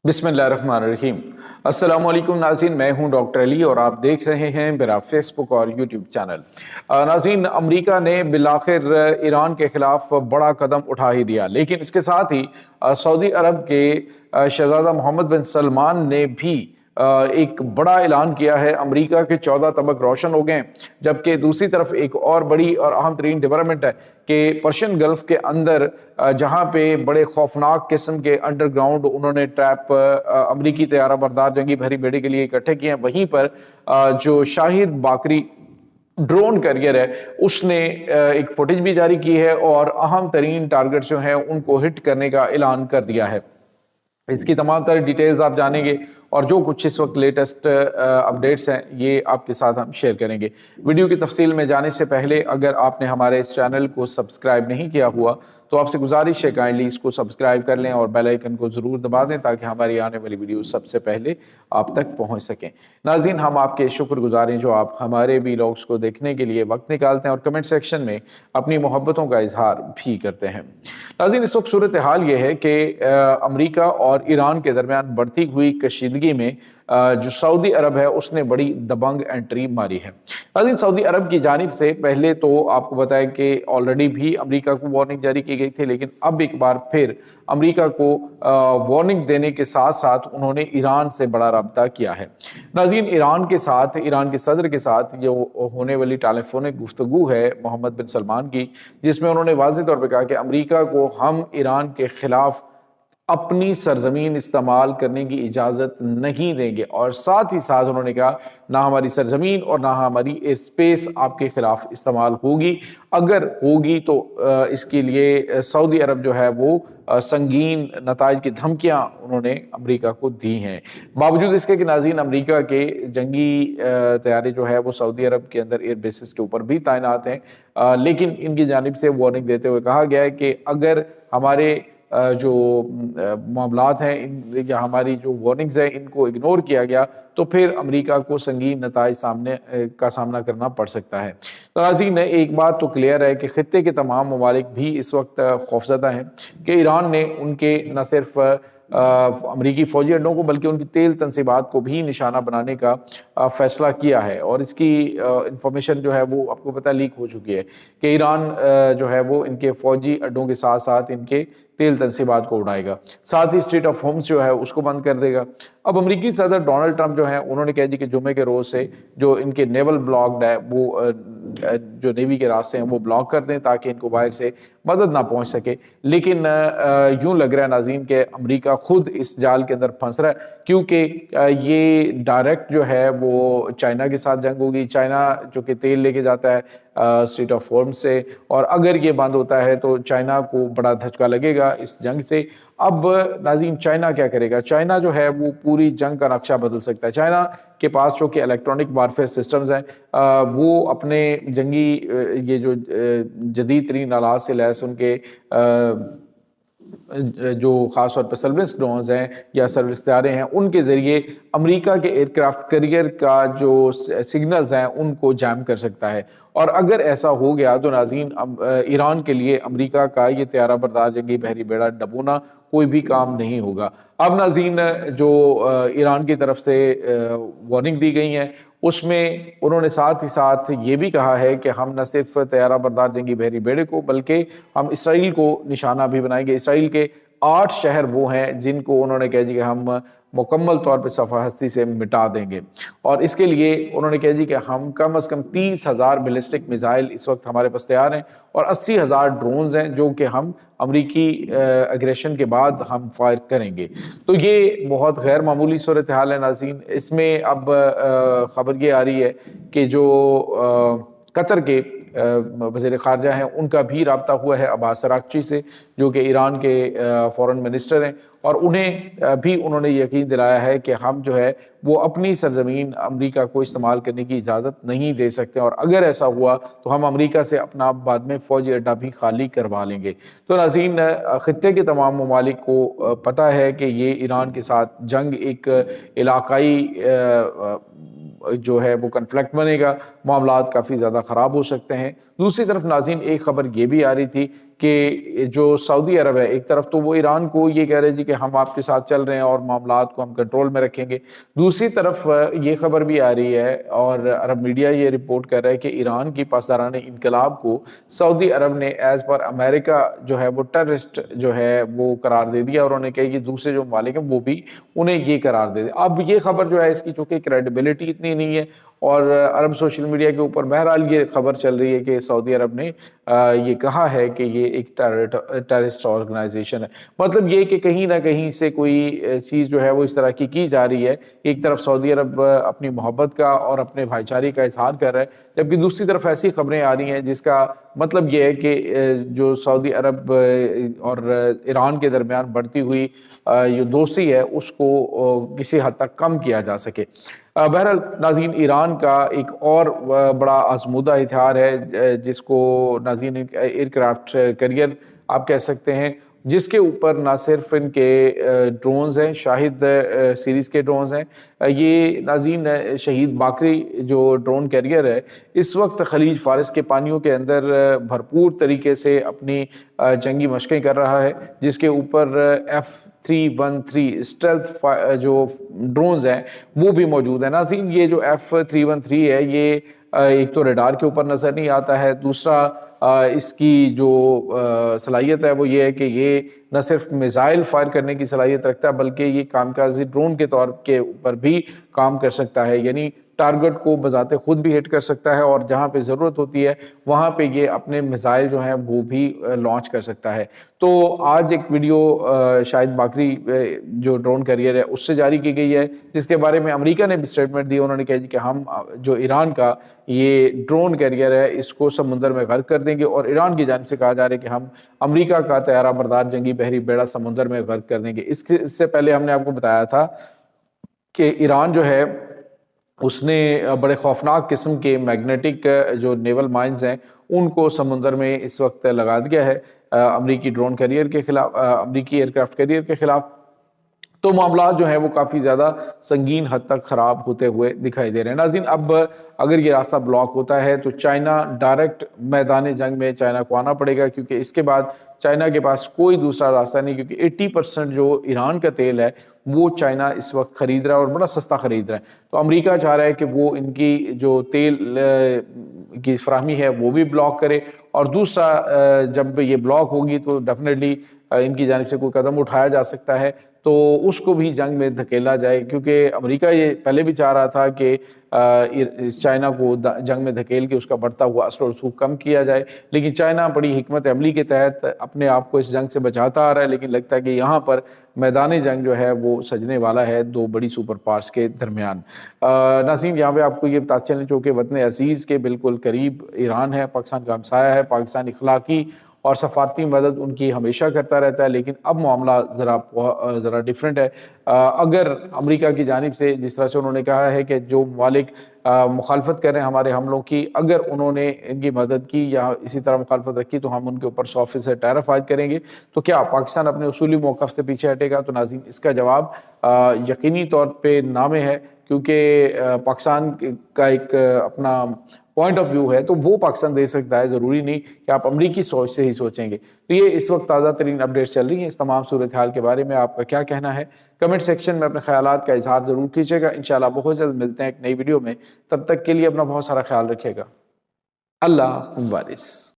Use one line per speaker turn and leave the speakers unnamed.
बिस्मिल्लाहिर्रहमानिर्रहीम। अस्सलाम वालेकुम नाज़रीन, मैं हूं डॉक्टर अली और आप देख रहे हैं मेरा फेसबुक और यूट्यूब चैनल। नाज़रीन, अमेरिका ने बिलाखिर ईरान के खिलाफ बड़ा कदम उठा ही दिया, लेकिन इसके साथ ही सऊदी अरब के शहजादा मोहम्मद बिन सलमान ने भी एक बड़ा ऐलान किया है। अमेरिका के 14 तबक रोशन हो गए, जबकि दूसरी तरफ एक और बड़ी और अहम तरीन डेवलपमेंट है कि पर्शियन गल्फ के अंदर जहां पे बड़े खौफनाक किस्म के अंडरग्राउंड उन्होंने ट्रैप अमरीकी तैयारा बरदार जंगी बहरी बेड़े के लिए इकट्ठे किए हैं, वहीं पर जो शाहिद बाकरी ड्रोन कैरियर है उसने एक फुटेज भी जारी की है और अहम तरीन टारगेट्स जो हैं उनको हिट करने का ऐलान कर दिया है। इसकी तमाम तरह डिटेल्स आप जानेंगे और जो कुछ इस वक्त लेटेस्ट अपडेट्स हैं ये आपके साथ हम शेयर करेंगे। वीडियो की तफसील में जाने से पहले अगर आपने हमारे इस चैनल को सब्सक्राइब नहीं किया हुआ तो आपसे गुजारिश है काइंडली इसको सब्सक्राइब कर लें और बेल आइकन को ज़रूर दबा दें ताकि हमारी आने वाली वीडियो सबसे पहले आप तक पहुंच सकें। नाज़रीन, हम आपके शुक्रगुजार हैं जो आप हमारे व्लॉग्स को देखने के लिए वक्त निकालते हैं और कमेंट सेक्शन में अपनी मोहब्बतों का इजहार भी करते हैं। नाज़रीन, इस वक्त सूरत हाल ये है कि अमेरिका और ईरान के दरमियान बढ़ती हुई कशीदगी में जो सऊदी अरब है उसने बड़ी दबंग एंट्री मारी है। नाज़रीन, सऊदी अरब की जानिब से पहले तो आपको बताया कि ऑलरेडी भी अमेरिका को वार्निंग जारी की गई थी, लेकिन अब एक बार फिर अमेरिका को वार्निंग देने के साथ साथ उन्होंने ईरान से बड़ा रब्ता किया है। नाज़रीन, ईरान के साथ, ईरान के सदर के साथ जो होने वाली टेलीफोनिक गुफ्तगू है मोहम्मद बिन सलमान की, जिसमें उन्होंने वाज़ेह तौर पर कहा कि अमेरिका को हम ईरान के खिलाफ अपनी सरजमीन इस्तेमाल करने की इजाज़त नहीं देंगे और साथ ही साथ उन्होंने कहा ना हमारी सरजमीन और ना हमारी एयर स्पेस आपके खिलाफ इस्तेमाल होगी। अगर होगी तो इसके लिए सऊदी अरब जो है वो संगीन नताइज की धमकियां उन्होंने अमेरिका को दी हैं। बावजूद इसके कि नाज़रीन अमेरिका के जंगी तैयारे जो है वो सऊदी अरब के अंदर एयर बेसिस के ऊपर भी तैनात हैं, लेकिन इनकी जानिब से वार्निंग देते हुए कहा गया है कि अगर हमारे जो मामलात हैं या हमारी जो वार्निंग्स हैं इनको इग्नोर किया गया तो फिर अमेरिका को संगीन नताइज का सामना करना पड़ सकता है। तो नाज़रीन, एक बात तो क्लियर है कि खित्ते के तमाम ममालिक भी इस वक्त खौफजदा हैं कि ईरान ने उनके न सिर्फ अमरीकी फौजी अड्डों को बल्कि उनकी तेल तनसीबात को भी निशाना बनाने का फैसला किया है और इसकी इंफॉर्मेशन जो है वो आपको पता लीक हो चुकी है कि ईरान जो है वो इनके फौजी अड्डों के साथ साथ इनके तेल तनसीबात को उड़ाएगा, साथ ही स्ट्रेट ऑफ होर्मुज़ जो है उसको बंद कर देगा। अब अमरीकी सदर डोनाल्ड ट्रंप जो है उन्होंने कह दी कि जुमे के रोज़ से जो इनके नेवल ब्लॉक्ड है वो जो नेवी के रास्ते हैं वो ब्लॉक कर दें ताकि इनको बाहर से मदद ना पहुंच सके। लेकिन यूं लग रहा है नाज़रीन कि अमेरिका खुद इस जाल के अंदर फंस रहा है, क्योंकि ये डायरेक्ट जो है वो चाइना के साथ जंग होगी। चाइना जो कि तेल लेके जाता है स्ट्रेट ऑफ होर्मुज़ से, और अगर ये बंद होता है तो चाइना को बड़ा धचका लगेगा इस जंग से। अब नाज़रीन, चाइना क्या करेगा? चाइना जो है वो पूरी जंग का नक्शा बदल सकता है। चाइना के पास जो कि इलेक्ट्रॉनिक वारफेयर सिस्टम्स हैं वो अपने जंगी ये जो जदीद तरीन आलात से लैस उनके जो ख़ास तौर पर सर्विस ड्रोन्स हैं या सर्विस तैयारे हैं उनके ज़रिए अमेरिका के एयरक्राफ्ट कैरियर का जो सिग्नल्स हैं उनको जैम कर सकता है। और अगर ऐसा हो गया तो नाज़रीन ईरान के लिए अमेरिका का ये तैयारा बरदार जंगी बहरी बेड़ा डबोना कोई भी काम नहीं होगा। अब नाज़रीन जो ईरान की तरफ से वार्निंग दी गई है उसमें उन्होंने साथ ही साथ ये भी कहा है कि हम न सिर्फ तैयारा बरदार जंगी बहरी बेड़े को बल्कि हम इसराइल को निशाना भी बनाएंगे। इसराइल के 8 शहर वो हैं जिनको उन्होंने कह दिया कि हम मुकम्मल तौर पर सफ़ा हस्ती से मिटा देंगे, और इसके लिए उन्होंने कह दी कि हम कम से कम 30,000 बैलिस्टिक मिसाइल इस वक्त हमारे पास तैयार हैं और 80,000 ड्रोन्स हैं जो कि हम अमरीकी एग्रेशन के बाद हम फायर करेंगे। तो ये बहुत गैर मामूली सूरत हाल है नाज़रीन। इसमें अब खबर ये आ रही है कि जो कतर के वज़ीर ख़ारजा हैं उनका भी रब्ता हुआ है अब्बास अराग़ची से, जो कि ईरान के फ़ॉरेन मिनिस्टर हैं, और उन्हें भी उन्होंने यकीन दिलाया है कि हम जो है वो अपनी सरजमीन अमेरिका को इस्तेमाल करने की इजाज़त नहीं दे सकते, और अगर ऐसा हुआ तो हम अमेरिका से अपना बाद में फ़ौजी अड्डा भी खाली करवा लेंगे। तो नाज़रीन, ख़ित्ते के तमाम ममालिक को पता है कि ये ईरान के साथ जंग एक इलाकाई जो है वो कन्फ्लिक्ट बनेगा, मामलात काफ़ी ज़्यादा ख़राब हो सकते हैं। दूसरी तरफ नाज़रीन, एक खबर ये भी आ रही थी کہ جو سعودی عرب ہے ایک طرف تو وہ ایران کو یہ کہہ رہے جی کہ ہم آپ کے ساتھ چل رہے ہیں اور معاملات کو ہم کنٹرول میں رکھیں گے، دوسری طرف یہ خبر بھی آ رہی ہے اور عرب میڈیا یہ رپورٹ کر رہا ہے کہ ایران کی پاسداران انقلاب کو سعودی عرب نے ایز پر امریکہ جو ہے وہ ٹیررسٹ جو ہے وہ قرار دے دیا، اور انہوں نے کہا کہ دوسرے جو ممالک ہیں وہ بھی انہیں یہ قرار دے دے۔ اب یہ خبر جو ہے اس کی چونکہ کریڈیبلٹی اتنی نہیں ہے، اور عرب سوشل میڈیا کے اوپر بہرحال یہ خبر چل رہی ہے کہ سعودی عرب نے یہ کہا ہے کہ یہ ایک ٹیررسٹ آرگنائزیشن ہے۔ مطلب یہ کہ کہیں نہ کہیں سے کوئی چیز جو ہے وہ اس طرح کی جا رہی ہے، ایک طرف سعودی عرب اپنی محبت کا اور اپنے بھائی چارے کا اظہار کر رہا ہے، جبکہ دوسری طرف ایسی خبریں آ رہی ہیں جس کا مطلب یہ ہے کہ جو سعودی عرب اور ایران کے درمیان بڑھتی ہوئی یہ دوستی ہے اس کو کسی حد تک کم کیا جا سکے۔ بہرحال ناظرین، ایران کا ایک اور بڑا آزمودہ ہتھیار ہے جس کو ناظرین ایئر کرافٹ کیریئر آپ کہہ سکتے ہیں، جس کے اوپر نہ صرف ان کے ڈرونز ہیں، شاہد سیریز کے ڈرونز ہیں، یہ ناظرین شہید باقری جو ڈرون کیریئر ہے اس وقت خلیج فارس کے پانیوں کے اندر بھرپور طریقے سے اپنی جنگی مشقیں کر رہا ہے، جس کے اوپر F313 اسٹیلتھ جو ڈرونز ہیں وہ بھی موجود ہیں۔ ناظرین یہ جو F313 ہے یہ ایک تو ریڈار کے اوپر نظر نہیں آتا ہے، دوسرا اس کی جو صلاحیت ہے وہ یہ ہے کہ یہ نہ صرف میزائل فائر کرنے کی صلاحیت رکھتا ہے بلکہ یہ کامکازی ڈرون کے طور کے اوپر بھی کام کر سکتا ہے، یعنی ٹارگٹ کو بذات خود بھی ہٹ کر سکتا ہے، اور جہاں پہ ضرورت ہوتی ہے وہاں پہ یہ اپنے میزائل جو ہیں وہ بھی لانچ کر سکتا ہے۔ تو آج ایک ویڈیو شاہد باقری جو ڈرون کیریئر ہے اس سے جاری کی گئی ہے، جس کے بارے میں امریکہ نے بھی اسٹیٹمنٹ دی۔ انہوں نے کہا کہ ہم جو ایران کا یہ ڈرون کیریئر ہے اس کو سمندر میں غرق کر دیں گے، اور ایران کی جانب سے کہا جا رہا ہے کہ ہم امریکہ کا طیارہ بردار جنگی بحری بیڑا سمندر میں غرق کر دیں گے۔ اس سے پہلے ہم نے آپ کو بتایا تھا کہ ایران جو ہے اس نے بڑے خوفناک قسم کے میگنیٹک جو نیول مائنز ہیں ان کو سمندر میں اس وقت لگا دیا ہے امریکی ڈرون کیریئر کے خلاف، امریکی ایئرکرافٹ کیریئر کے خلاف۔ تو معاملات جو ہیں وہ کافی زیادہ سنگین حد تک خراب ہوتے ہوئے دکھائی دے رہے ہیں۔ ناظرین اب اگر یہ راستہ بلاک ہوتا ہے تو چائنا ڈائریکٹ میدان جنگ میں چائنا کو آنا پڑے گا، کیونکہ اس کے بعد چائنا کے پاس کوئی دوسرا راستہ نہیں، کیونکہ 80% جو ایران کا تیل ہے وہ چائنا اس وقت خرید رہا ہے اور بڑا سستا خرید رہا ہے۔ تو امریکہ چاہ رہا ہے کہ وہ ان کی جو تیل کی فراہمی ہے وہ بھی بلاک کرے، اور دوسرا جب یہ بلاک ہوگی تو ڈیفینیٹلی ان کی جانب سے کوئی قدم اٹھایا جا سکتا ہے تو اس کو بھی جنگ میں دھکیلا جائے، کیونکہ امریکہ یہ پہلے بھی چاہ رہا تھا کہ چائنا کو جنگ میں دھکیل کے اس کا بڑھتا ہوا اثر و رسوخ کم کیا جائے، لیکن چائنا بڑی حکمت عملی کے تحت اپنے آپ کو اس جنگ سے بچاتا آ رہا ہے، لیکن لگتا ہے کہ یہاں پر میدان جنگ جو ہے وہ سجنے والا ہے دو بڑی سپر پاورز کے درمیان۔ ناظرین یہاں پہ آپ کو یہ بتاتے چلیں چونکہ وطن عزیز کے بالکل قریب ایران ہے، پاکستان کا ہمسایہ ہے، پاکستان اخلاقی اور سفارتی مدد ان کی ہمیشہ کرتا رہتا ہے، لیکن اب معاملہ ذرا ڈیفرنٹ ہے۔ اگر امریکہ کی جانب سے جس طرح سے انہوں نے کہا ہے کہ جو ممالک مخالفت کر رہے ہیں ہمارے حملوں کی، اگر انہوں نے ان کی مدد کی یا اسی طرح مخالفت رکھی تو ہم ان کے اوپر 100% ٹیرف عائد کریں گے، تو کیا پاکستان اپنے اصولی موقف سے پیچھے ہٹے گا؟ تو ناظرین اس کا جواب یقینی طور پہ نہ میں ہے، کیونکہ پاکستان کا ایک اپنا پوائنٹ آف ویو ہے تو وہ پاکستان دے سکتا ہے، ضروری نہیں کہ آپ امریکی سوچ سے ہی سوچیں گے۔ تو یہ اس وقت تازہ ترین اپڈیٹس چل رہی ہیں، اس تمام صورتحال کے بارے میں آپ کا کیا کہنا ہے؟ کمنٹ سیکشن میں اپنے خیالات کا اظہار ضرور کیجیے گا۔ انشاءاللہ بہت جلد ملتے ہیں ایک نئی ویڈیو میں، تب تک کے لیے اپنا بہت سارا خیال رکھیے گا۔ اللہ حافظ۔